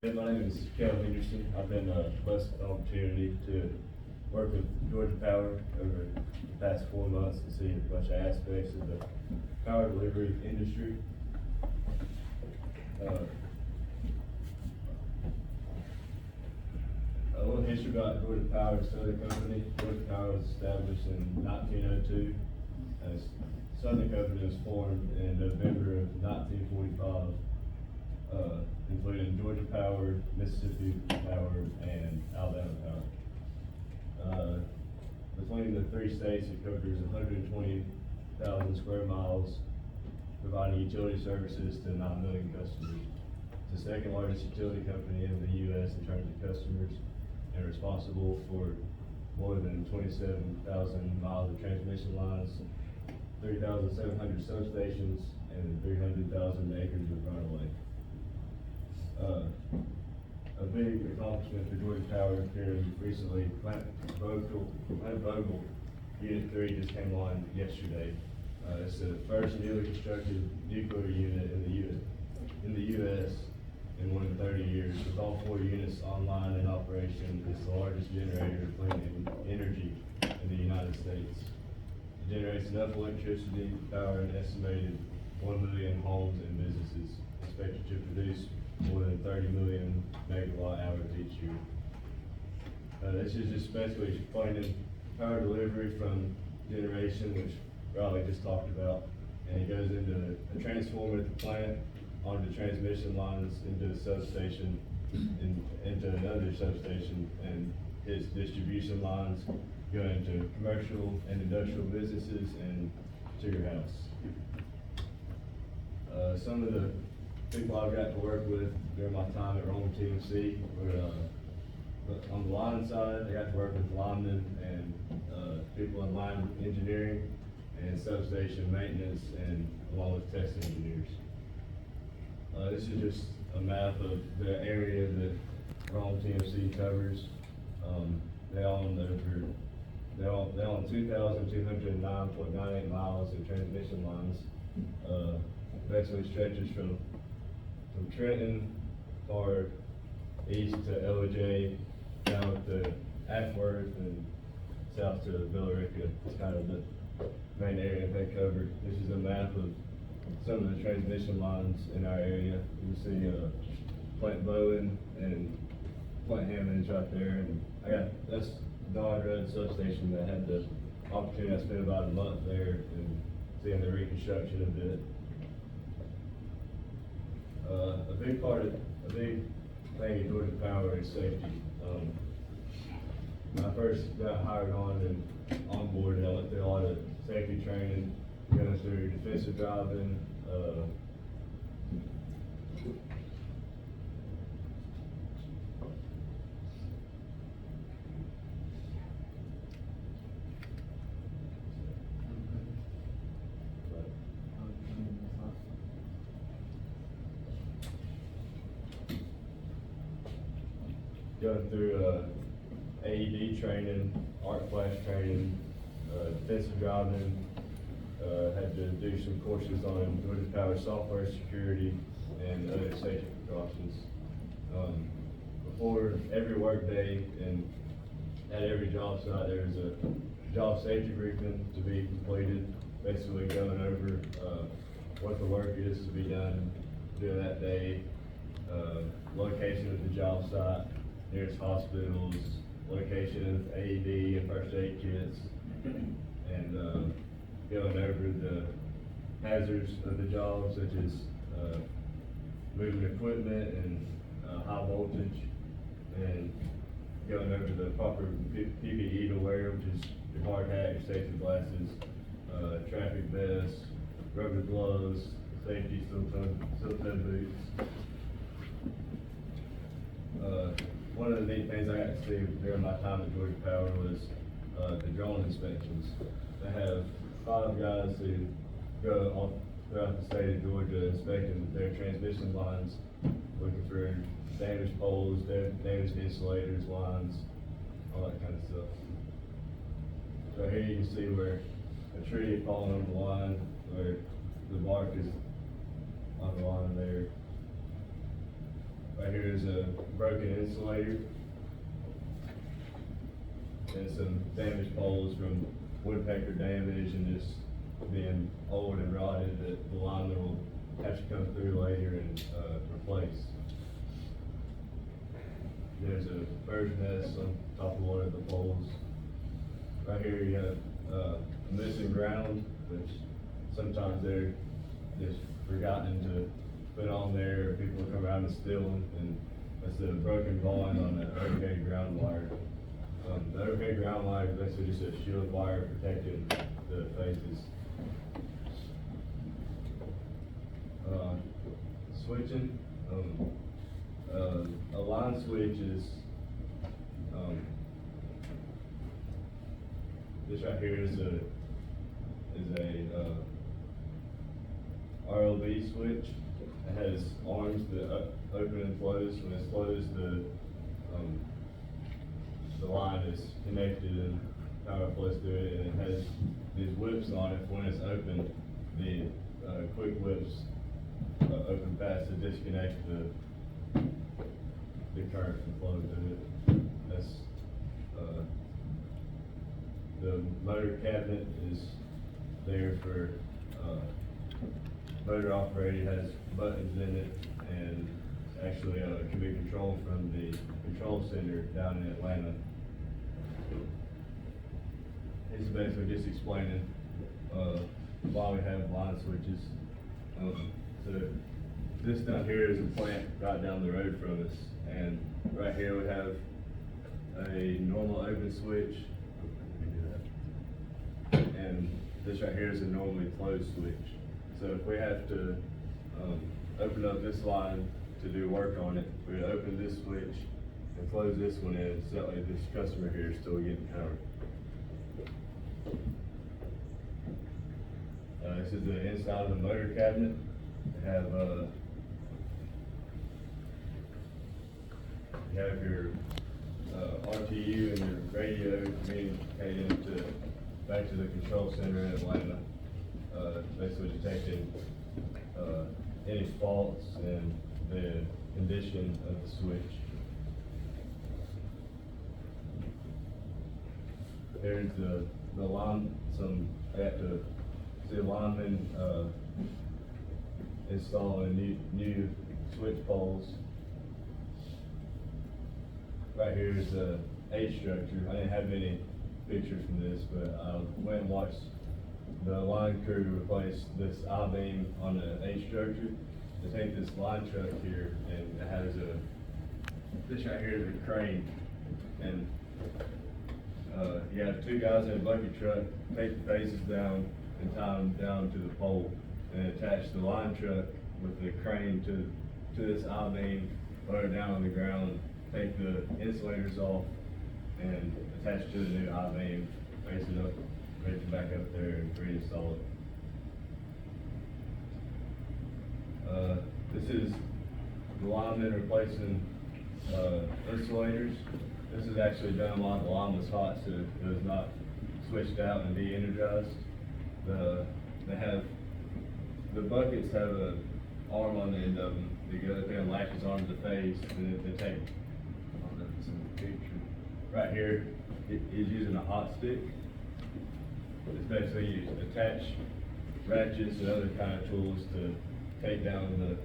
Yeah, my name is Cael. I've been blessed with the opportunity to work with Georgia Power over the past 4 months to see a bunch of aspects of the power delivery industry. A little history about Georgia Power, a Southern company. Georgia Power was established in 1902. As Southern Company was formed in November of 1945. Including Georgia Power, Mississippi Power, and Alabama Power. Between the three states, it covers 120,000 square miles, providing utility services to 9 million customers. It's the second largest utility company in the U.S. in terms of customers, and responsible for more than 27,000 miles of transmission lines, 3,700 substations, and 300,000 acres of right-of-way. A big accomplishment for Georgia Power here recently, Plant Vogtle Unit 3 just came on yesterday. It's the first newly constructed nuclear unit in the U.S. in more than 30 years. With all 4 units online and operation, it's the largest generator of clean energy in the United States. It generates enough electricity to power an estimated 1 million homes and businesses, expected to produce more than 30 million megawatt hours each year. This is just basically explaining power delivery from generation, which Riley just talked about, and it goes into a transformer at the plant, onto transmission lines, into the substation, into another substation, and its distribution lines go into commercial and industrial businesses and to your house. Some of the people I've got to work with during my time at Rome TMC were on the line side. I got to work with linemen and people in line engineering and substation maintenance, and along with test engineers. This is just a map of the area that Rome TMC covers. They own 2,209.98 miles of transmission lines. Basically stretches from Trenton, far east to LJ, down to Ashworth, and south to Billerica. It's kind of the main area they cover. This is a map of some of the transmission lines in our area. You can see Plant Bowen and Plant Hammond's right there, and that's Don Rudd substation that had the opportunity. I spent about a month there and seeing the reconstruction of it. A big thing in Georgia Power is safety. When I first got hired on board, I went through a lot of safety training, going through defensive driving, going through AED training, arc flash training, defensive driving, had to do some courses on Georgia Power software security and other safety precautions. Before every work day and at every job site, there was a job safety briefing to be completed, basically going over what the work is to be done during that day, location of the job site, nearest hospitals, location of AED and first aid kits, and going over the hazards of the job, such as moving equipment and high voltage, and going over the proper PPE to wear, which is your hard hat, your safety glasses, traffic vests, rubber gloves, safety steel-toed boots. One of the neat things I got to see during my time at Georgia Power was the drone inspections. They have 5 guys who go all throughout the state of Georgia inspecting their transmission lines, looking for damaged poles, damaged insulators, lines, all that kind of stuff. So here you can see where a tree had fallen on the line, where the bark is on the line there. Right here is a broken insulator and some damaged poles from woodpecker damage and just being old and rotted that the lineman will have to come through later and replace. There's a bird's nest on top of one of the poles. Right here you have missing ground, which sometimes they're just forgotten to put on there. People come around and steal them, and that's the broken bond on the overhead ground wire. The overhead ground wire is basically just a shield wire protecting the faces. Switching, a line switch is, this right here is a RLB switch. It has arms that open and close. When it's closed, the line is connected and power flows through it, and it has these whips on it. When it's open, the quick whips open fast to disconnect the current from flowing through it. That's the motor cabinet is there for motor operated, has buttons in it, and actually can be controlled from the control center down in Atlanta. It's basically just explaining why we have line switches. So this down here is a plant right down the road from us, and right here we have a normal open switch, and this right here is a normally closed switch. So if we have to open up this line to do work on it, we open this switch and close this one in, so that way this customer here is still getting power. This is the inside of the motor cabinet. They have you have your RTU and your radio communicating back to the control center in Atlanta, basically detecting any faults and the condition of the switch. There's the line. I have to see a lineman installing new switch poles. Right here is the H structure. I didn't have any pictures from this, but I went and watched the line crew replace this I-beam on the H structure. They take this line truck here, and it has this right here is a crane, and you have two guys in a bucket truck, take the faces down and tie them down to the pole, and attach the line truck with the crane to this I-beam, lower it down on the ground, take the insulators off, and attach it to the new I-beam, face it up, raise it back up there, and reinstall it. This is the lineman replacing insulators. This is actually done while the line was hot, so it was not switched out and de-energized. The buckets have an arm on the end of them. The other thing latches onto the face, and they take, I don't know if it's in the picture. Right here, it is using a hot stick. It's basically you attach ratchets and other kind of tools to take down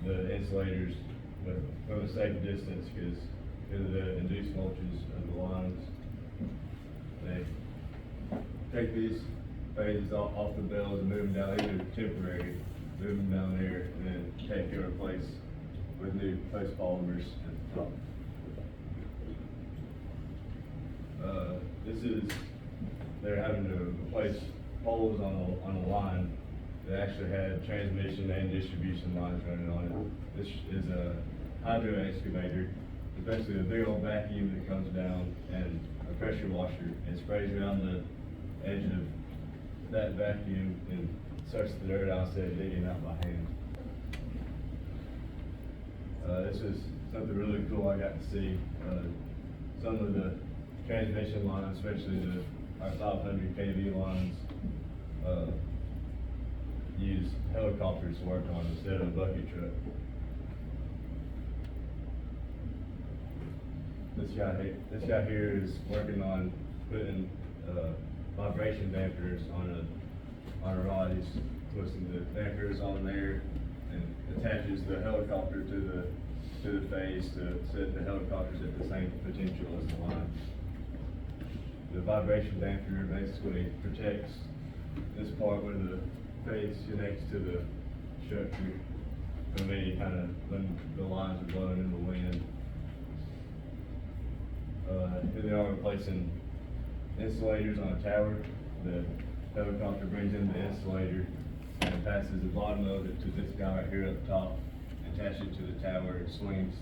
the insulators from a safe distance because of the induced voltages of the lines. They take these phases off the bells and move them down, either temporary, move them down there, and then take and replace with new post polymers at the top. They're having to replace poles on a line that actually had transmission and distribution lines running on it. This is a hydro excavator. It's basically a big old vacuum that comes down and a pressure washer and sprays around the edge of that vacuum and sucks the dirt out instead of digging out by hand. This is something really cool I got to see. Some of the transmission lines, especially our 500 kV lines, use helicopters to work on instead of a bucket truck. this guy here is working on putting, vibration dampers on a rod. He's twisting the dampers on there and attaches the helicopter to the face to set the helicopters at the same potential as the line. The vibration damper basically protects this part where the face connects to the structure from any kind of, when the lines are blowing in the wind. Here they are replacing insulators on a tower. The helicopter brings in the insulator and passes the bottom of it to this guy right here up top, attaches it to the tower, and swings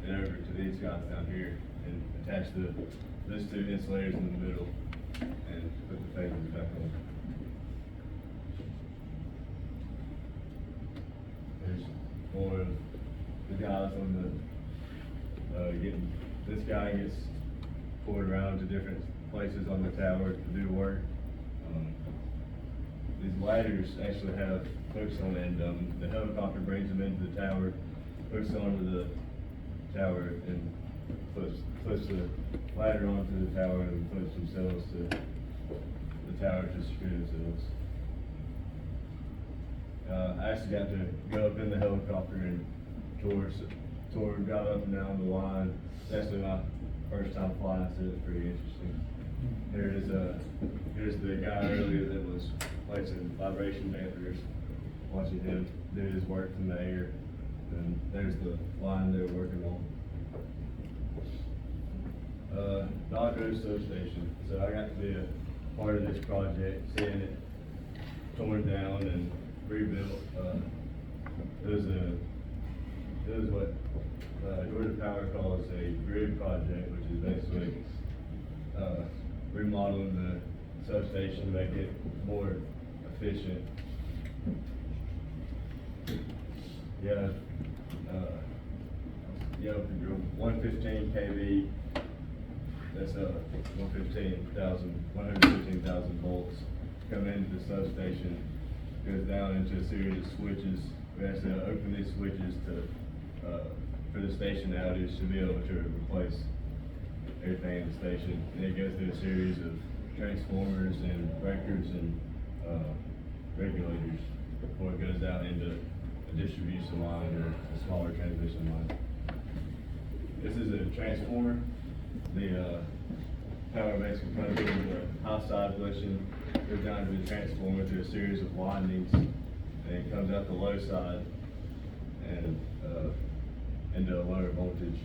it over to these guys down here, and attach those two insulators in the middle, and put the phases back on. There's more of the guys on the, this guy gets pulled around to different places on the tower to do work. These ladders actually have hooks on it, and the helicopter brings them into the tower, hooks onto the tower, and puts the ladder onto the tower, and puts themselves to the tower to secure themselves. I actually got to go up in the helicopter and got up and down the line. It's actually my first time flying, so it's pretty interesting. Here's the guy earlier that was placing vibration dampers, watching him do his work from the air, and there's the line they're working on. Dodge Road substation. So I got to be a part of this project, seeing it torn down and rebuilt. It was what Georgia Power calls a grid project, which is basically remodeling the substation to make it more efficient. Yeah, 115 kV. That's 115,000 volts come into the substation, goes down into a series of switches. We actually open these switches for the station outage to be able to replace everything in the station. And it goes through a series of transformers and breakers and regulators before it goes out into a distribution line or a smaller transmission line. This is a transformer. The power basically comes into the high side bushing, goes down to the transformer through a series of windings, and it comes out the low side and into a lower voltage.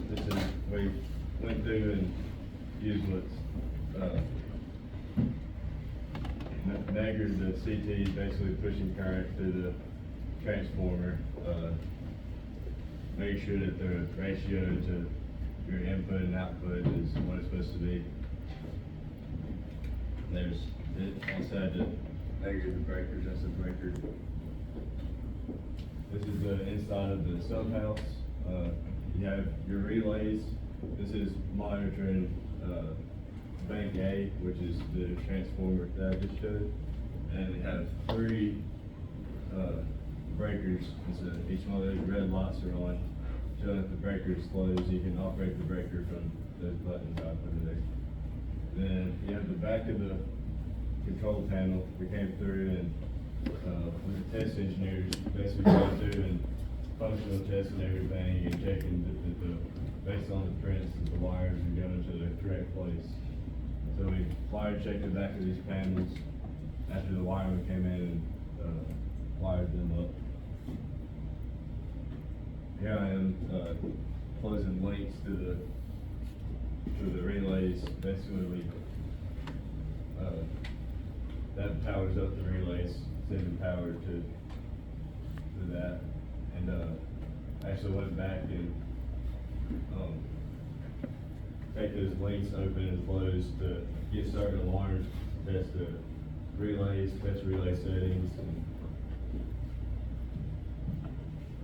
This is, we went through and used what's measured the CT, basically pushing current through the transformer, make sure that the ratio to your input and output is what it's supposed to be. There's it outside to measure the breakers. That's a breaker. This is the inside of the sub house. You have your relays. This is monitoring bank A, which is the transformer that I just showed, and they have three breakers. So each one of those red lights are on, showing that the breaker is closed. You can operate the breaker from those buttons I put in there. Then you have the back of the control panel. We came through and with the test engineers basically going through and functional testing everything and checking that based on the prints that the wires are going to the correct place. So we wire checked the back of these panels after the wireman came in and wired them up. Here I am closing links to the relays. Basically, that powers up the relays, sending power to that. And I actually went back and take those links open and closed to get started alarms, test the relays, test relay settings. And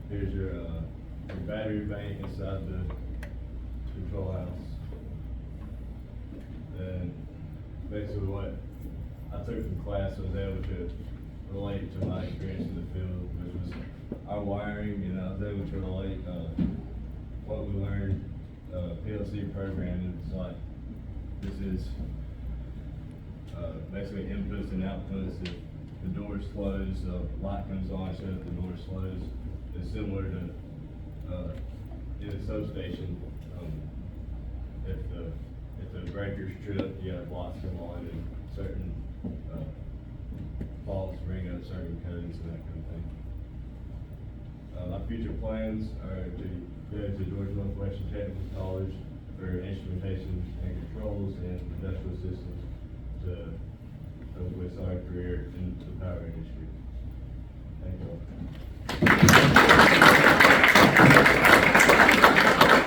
here's your battery bank inside the control house. And basically what I took from class, I was able to relate to my experience in the field, which was our wiring, and I was able to relate, what we learned, PLC programming. It's like, this is, basically inputs and outputs. If the door is closed, the light comes on, shows the door is closed. It's similar to, in a substation, if the breaker's tripped, you have lights come on and certain, faults bring up certain codes and that kind of thing. My future plans are to go to Georgia Northwestern Technical College for instrumentation and controls and industrial systems to hopefully start a career in the power industry. Thank you all.